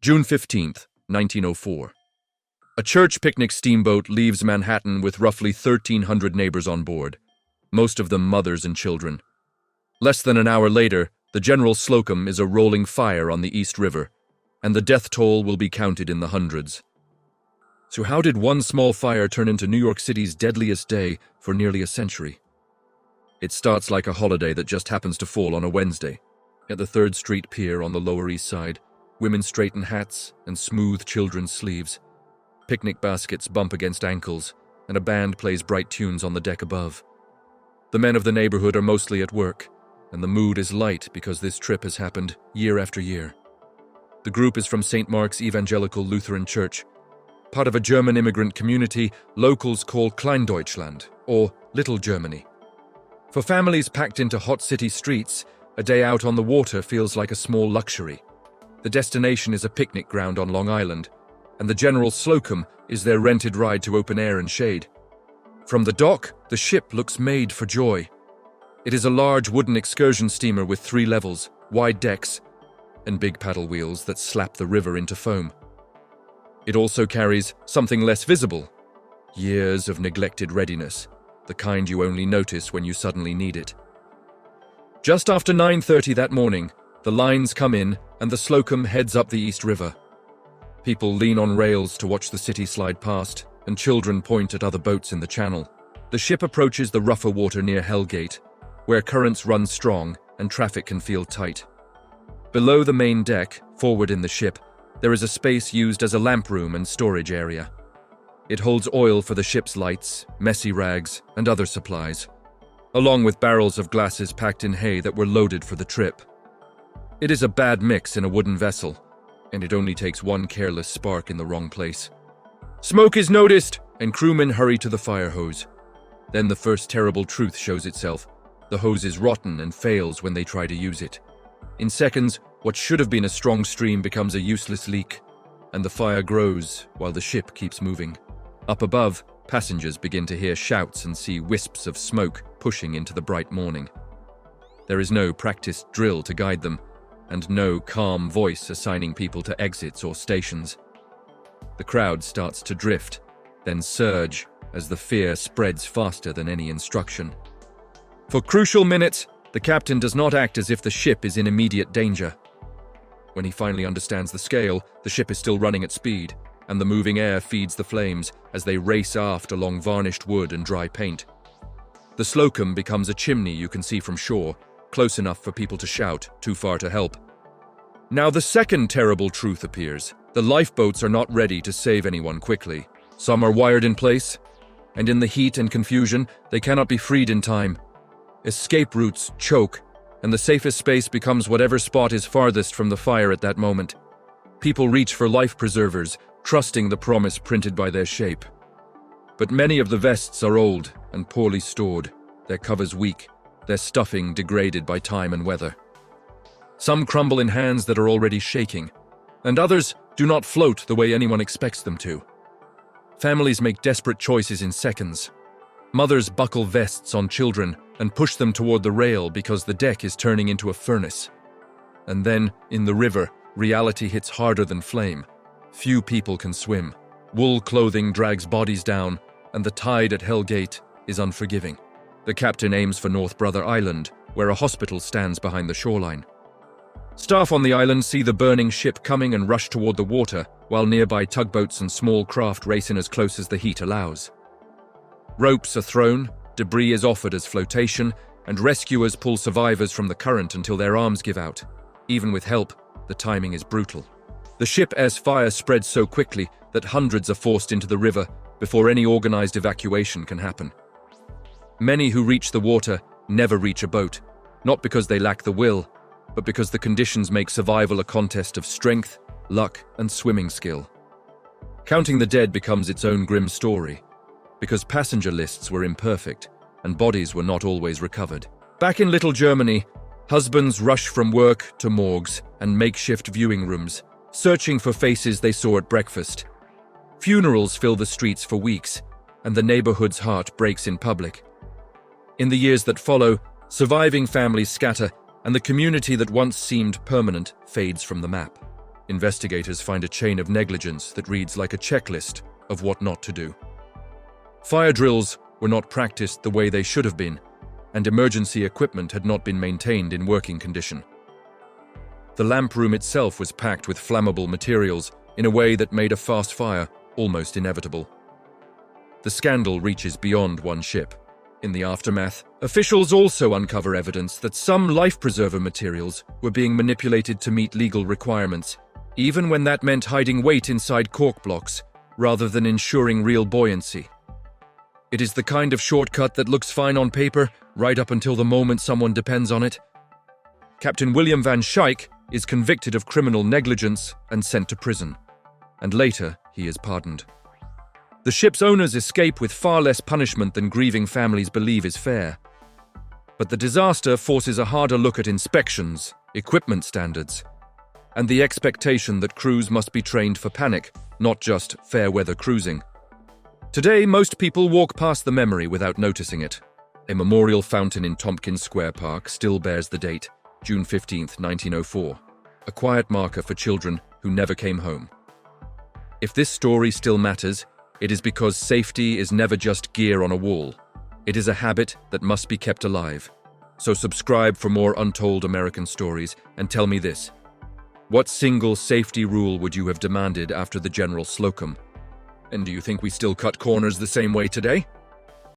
June 15th, 1904. A church picnic steamboat leaves Manhattan with roughly 1,300 neighbors on board, most of them mothers and children. Less than an hour later, the General Slocum is a rolling fire on the East River, and the death toll will be counted in the hundreds. So how did one small fire turn into New York City's deadliest day for nearly a century? It starts like a holiday that just happens to fall on a Wednesday. At the 3rd Street Pier on the Lower East Side, women straighten hats and smooth children's sleeves. Picnic baskets bump against ankles, and a band plays bright tunes on the deck above. The men of the neighborhood are mostly at work, and the mood is light because this trip has happened year after year. The group is from St. Mark's Evangelical Lutheran Church. Part of a German immigrant community locals call Kleindeutschland, or Little Germany. For families packed into hot city streets, a day out on the water feels like a small luxury. The destination is a picnic ground on Long Island, and the General Slocum is their rented ride to open air and shade. From the dock, the ship looks made for joy. It is a large wooden excursion steamer with 3 levels, wide decks, and big paddle wheels that slap the river into foam. It also carries something less visible: years of neglected readiness, the kind you only notice when you suddenly need it. Just after 9:30 that morning, the lines come in and the Slocum heads up the East River. People lean on rails to watch the city slide past, and children point at other boats in the channel. The ship approaches the rougher water near Hell Gate, where currents run strong and traffic can feel tight. Below the main deck, forward in the ship, there is a space used as a lamp room and storage area. It holds oil for the ship's lights, messy rags, and other supplies, along with barrels of glasses packed in hay that were loaded for the trip. It is a bad mix in a wooden vessel, and it only takes one careless spark in the wrong place. Smoke is noticed, and crewmen hurry to the fire hose. Then the first terrible truth shows itself. The hose is rotten and fails when they try to use it. In seconds, what should have been a strong stream becomes a useless leak, and the fire grows while the ship keeps moving. Up above, passengers begin to hear shouts and see wisps of smoke pushing into the bright morning. There is no practiced drill to guide them, and no calm voice assigning people to exits or stations. The crowd starts to drift, then surge as the fear spreads faster than any instruction. For crucial minutes, the captain does not act as if the ship is in immediate danger. When he finally understands the scale, the ship is still running at speed, and the moving air feeds the flames as they race aft along varnished wood and dry paint. The Slocum becomes a chimney you can see from shore, close enough for people to shout, too far to help. Now the second terrible truth appears. The lifeboats are not ready to save anyone quickly. Some are wired in place, and in the heat and confusion, they cannot be freed in time. Escape routes choke, and the safest space becomes whatever spot is farthest from the fire at that moment. People reach for life preservers, trusting the promise printed by their shape. But many of the vests are old and poorly stored, their covers weak, their stuffing degraded by time and weather. Some crumble in hands that are already shaking, and others do not float the way anyone expects them to. Families make desperate choices in seconds. Mothers buckle vests on children and push them toward the rail because the deck is turning into a furnace. And then, in the river, reality hits harder than flame. Few people can swim. Wool clothing drags bodies down, and the tide at Hell Gate is unforgiving. The captain aims for North Brother Island, where a hospital stands behind the shoreline. Staff on the island see the burning ship coming and rush toward the water, while nearby tugboats and small craft race in as close as the heat allows. Ropes are thrown, debris is offered as flotation, and rescuers pull survivors from the current until their arms give out. Even with help, the timing is brutal. The ship's fire spreads so quickly that hundreds are forced into the river before any organized evacuation can happen. Many who reach the water never reach a boat, not because they lack the will, but because the conditions make survival a contest of strength, luck, and swimming skill. Counting the dead becomes its own grim story, because passenger lists were imperfect and bodies were not always recovered. Back in Little Germany, husbands rush from work to morgues and makeshift viewing rooms, searching for faces they saw at breakfast. Funerals fill the streets for weeks, and the neighborhood's heart breaks in public. In the years that follow, surviving families scatter, and the community that once seemed permanent fades from the map. investigators find a chain of negligence that reads like a checklist of what not to do. Fire drills were not practiced the way they should have been, and emergency equipment had not been maintained in working condition. The lamp room itself was packed with flammable materials in a way that made a fast fire almost inevitable. The scandal reaches beyond one ship. In the aftermath, officials also uncover evidence that some life preserver materials were being manipulated to meet legal requirements, even when that meant hiding weight inside cork blocks rather than ensuring real buoyancy. It is the kind of shortcut that looks fine on paper, right up until the moment someone depends on it. Captain William Van Schaik is convicted of criminal negligence and sent to prison, and later he is pardoned. The ship's owners escape with far less punishment than grieving families believe is fair. But the disaster forces a harder look at inspections, equipment standards, and the expectation that crews must be trained for panic, not just fair-weather cruising. Today, most people walk past the memory without noticing it. A memorial fountain in Tompkins Square Park still bears the date, June 15, 1904, a quiet marker for children who never came home. If this story still matters, it is because safety is never just gear on a wall. It is a habit that must be kept alive. So subscribe for more Untold American stories and tell me this. What single safety rule would you have demanded after the General Slocum? And do you think we still cut corners the same way today?